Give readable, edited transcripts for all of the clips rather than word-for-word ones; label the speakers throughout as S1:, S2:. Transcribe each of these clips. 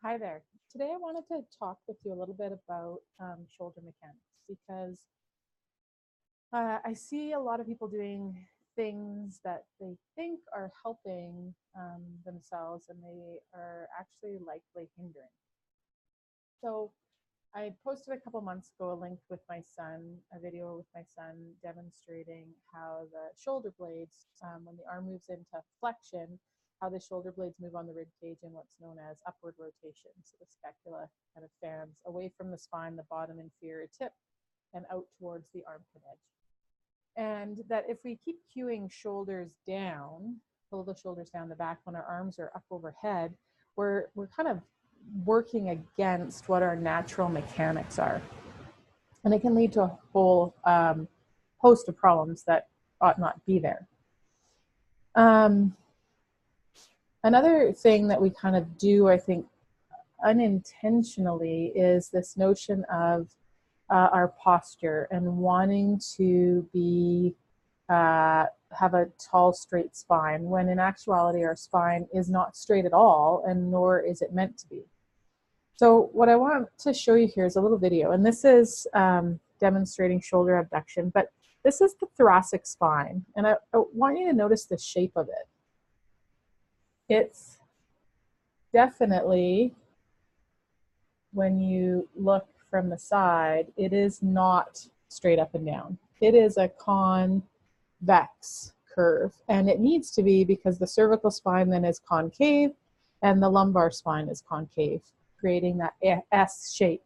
S1: Hi there. Today I wanted to talk with you a little bit about shoulder mechanics because I see a lot of people doing things that they think are helping themselves and they are actually likely hindering. So I posted a couple months ago a link with my son, a video with my son demonstrating how the shoulder blades, when the arm moves into flexion, how the shoulder blades move on the rib cage in what's known as upward rotation. So the scapula kind of fans away from the spine, the bottom inferior tip, and out towards the armpit edge. And that if we keep cueing shoulders down, pull the shoulders down the back when our arms are up overhead, we're kind of working against what our natural mechanics are. And it can lead to a whole host of problems that ought not be there. Another thing that we kind of do, I think, unintentionally is this notion of our posture and wanting to be have a tall, straight spine, when in actuality our spine is not straight at all, and nor is it meant to be. So what I want to show you here is a little video, and this is demonstrating shoulder abduction, but this is the thoracic spine, and I want you to notice the shape of it. It's definitely, when you look from the side, it is not straight up and down. It is a convex curve, and it needs to be because the cervical spine then is concave and the lumbar spine is concave, creating that S shape.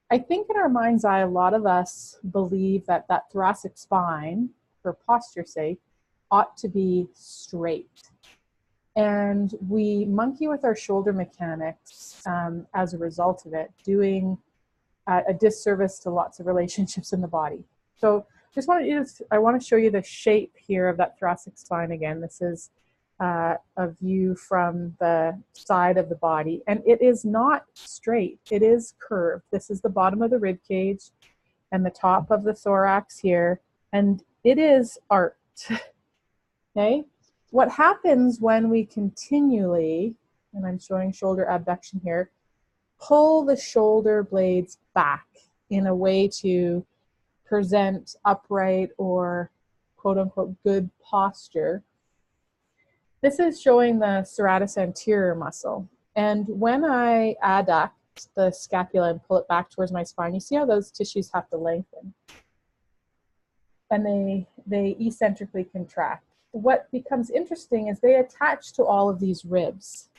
S1: I think in our mind's eye, a lot of us believe that that thoracic spine, for posture's sake, ought to be straight. And we monkey with our shoulder mechanics as a result of it, doing a disservice to lots of relationships in the body. So I want to show you the shape here of that thoracic spine again. This is a view from the side of the body, and it is not straight, it is curved. This is the bottom of the rib cage and the top of the thorax here, and it is arched. Okay, what happens when we continually, and I'm showing shoulder abduction here, pull the shoulder blades back in a way to present upright or quote unquote good posture. This is showing the serratus anterior muscle. And when I adduct the scapula and pull it back towards my spine, you see how those tissues have to lengthen. And they eccentrically contract. What becomes interesting is they attach to all of these ribs.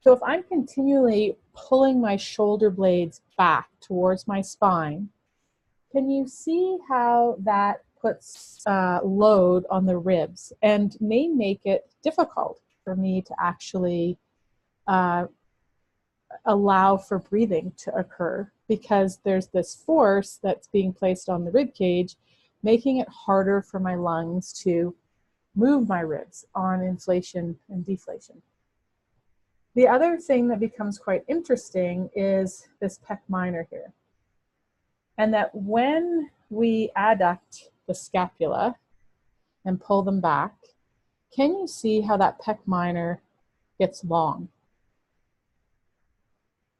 S1: So if I'm continually pulling my shoulder blades back towards my spine, can you see how that puts load on the ribs and may make it difficult for me to actually allow for breathing to occur, because there's this force that's being placed on the rib cage, making it harder for my lungs to move my ribs on inflation and deflation. The other thing that becomes quite interesting is this pec minor here. And that when we adduct the scapula and pull them back, can you see how that pec minor gets long?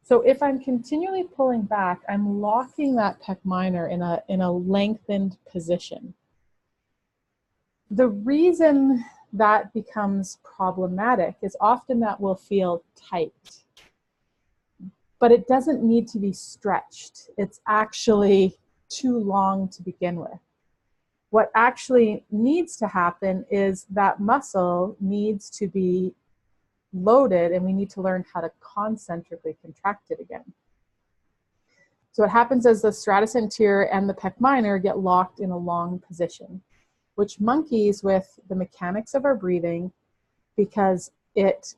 S1: So if I'm continually pulling back, I'm locking that pec minor in a lengthened position. The reason that becomes problematic is often that will feel tight, but it doesn't need to be stretched. It's actually too long to begin with. What actually needs to happen is that muscle needs to be loaded, and we need to learn how to concentrically contract it again. So what happens is the serratus anterior and the pec minor get locked in a long position, which monkeys with the mechanics of our breathing, because it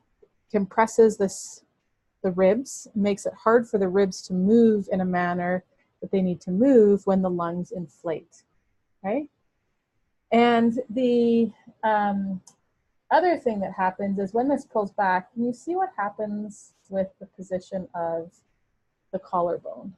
S1: compresses the ribs, makes it hard for the ribs to move in a manner that they need to move when the lungs inflate. Okay? And the other thing that happens is when this pulls back, can you see what happens with the position of the collarbone?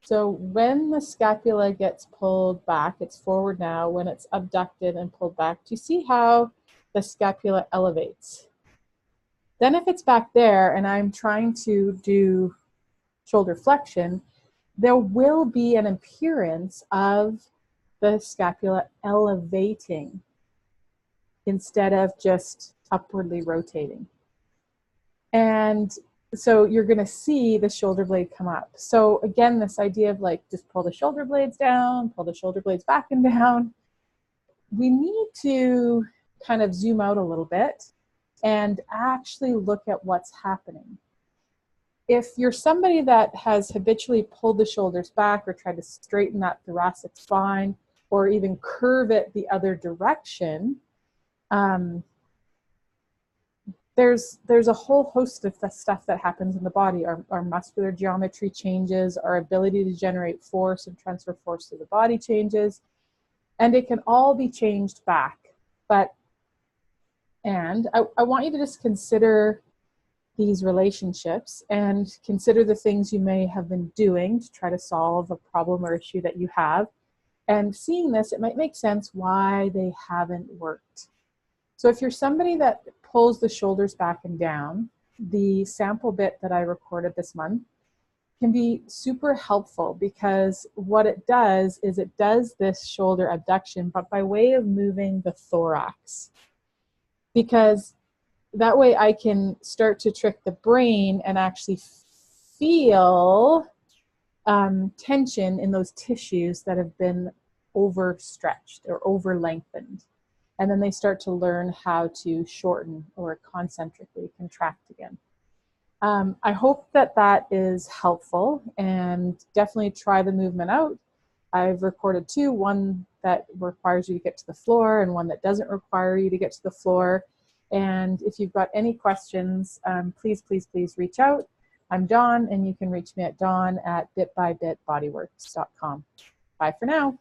S1: So when the scapula gets pulled back, it's forward now. When it's abducted and pulled back, do you see how the scapula elevates? Then if it's back there and I'm trying to do shoulder flexion, there will be an appearance of the scapula elevating instead of just upwardly rotating. And so you're going to see the shoulder blade come up. So again, this idea of like just pull the shoulder blades down, pull the shoulder blades back and down. We need to kind of zoom out a little bit and actually look at what's happening. If you're somebody that has habitually pulled the shoulders back or tried to straighten that thoracic spine or even curve it the other direction, there's a whole host of the stuff that happens in the body. Our muscular geometry changes, our ability to generate force and transfer force to the body changes, and it can all be changed back. And I want you to just consider these relationships and consider the things you may have been doing to try to solve a problem or issue that you have. And seeing this, it might make sense why they haven't worked. So if you're somebody that pulls the shoulders back and down, the sample bit that I recorded this month can be super helpful, because what it does is it does this shoulder abduction, but by way of moving the thorax. Because that way I can start to trick the brain and actually feel tension in those tissues that have been overstretched or over lengthened. And then they start to learn how to shorten or concentrically contract again. I hope that that is helpful, and definitely try the movement out. I've recorded two, one that requires you to get to the floor and one that doesn't require you to get to the floor. And if you've got any questions, please, please, please reach out. I'm Dawn, and you can reach me at dawn@bitbybitbodyworks.com. Bye for now.